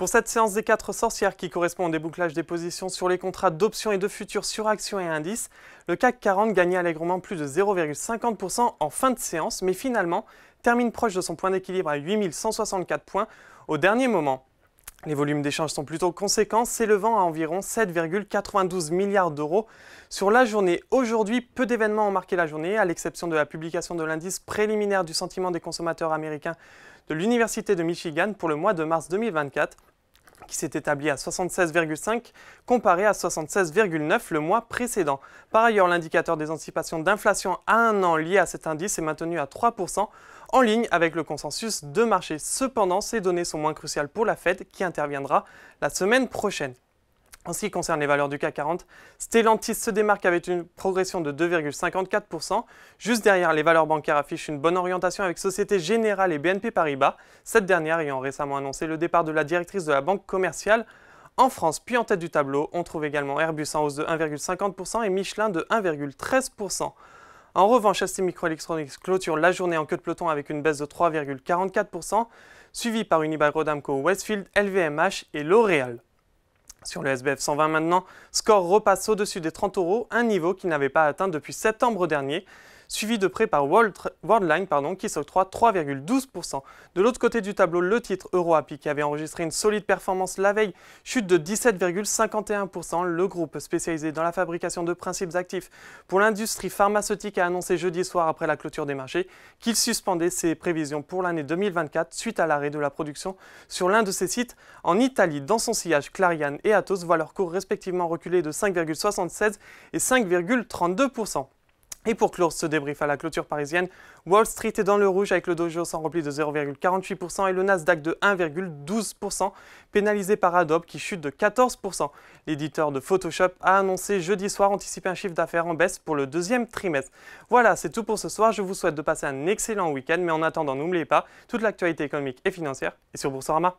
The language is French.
Pour cette séance des 4 sorcières qui correspond au débouclage des positions sur les contrats d'options et de futurs sur actions et indices, le CAC 40 gagnait allègrement plus de 0,50% en fin de séance, mais finalement termine proche de son point d'équilibre à 8164 points au dernier moment. Les volumes d'échange sont plutôt conséquents, s'élevant à environ 7,92 milliards d'euros sur la journée. Aujourd'hui, peu d'événements ont marqué la journée, à l'exception de la publication de l'indice préliminaire du sentiment des consommateurs américains de l'Université de Michigan pour le mois de mars 2024, qui s'est établi à 76,5 comparé à 76,9 le mois précédent. Par ailleurs, l'indicateur des anticipations d'inflation à un an lié à cet indice est maintenu à 3%, en ligne avec le consensus de marché. Cependant, ces données sont moins cruciales pour la Fed qui interviendra la semaine prochaine. En ce qui concerne les valeurs du CAC 40, Stellantis se démarque avec une progression de 2,54%. Juste derrière, les valeurs bancaires affichent une bonne orientation avec Société Générale et BNP Paribas, cette dernière ayant récemment annoncé le départ de la directrice de la banque commerciale en France. Puis en tête du tableau, on trouve également Airbus en hausse de 1,50% et Michelin de 1,13%. En revanche, STMicroelectronics clôture la journée en queue de peloton avec une baisse de 3,44%, suivie par Unibail-Rodamco, Westfield, LVMH et L'Oréal. Sur le SBF 120 maintenant, Score repasse au-dessus des 30 €, un niveau qu'il n'avait pas atteint depuis septembre dernier, suivi de près par Worldline qui s'octroie 3,12%. De l'autre côté du tableau, le titre EuroAPI qui avait enregistré une solide performance la veille chute de 17,51%. Le groupe spécialisé dans la fabrication de principes actifs pour l'industrie pharmaceutique a annoncé jeudi soir après la clôture des marchés qu'il suspendait ses prévisions pour l'année 2024 suite à l'arrêt de la production sur l'un de ses sites en Italie. Dans son sillage, Clariane et Atos voient leurs cours respectivement reculer de 5,76 et 5,32%. Et pour clore ce débrief à la clôture parisienne, Wall Street est dans le rouge avec le Dow Jones en repli de 0,48% et le Nasdaq de 1,12%, pénalisé par Adobe qui chute de 14%. L'éditeur de Photoshop a annoncé jeudi soir anticiper un chiffre d'affaires en baisse pour le deuxième trimestre. Voilà, c'est tout pour ce soir. Je vous souhaite de passer un excellent week-end, mais en attendant, n'oubliez pas, toute l'actualité économique et financière est sur Boursorama.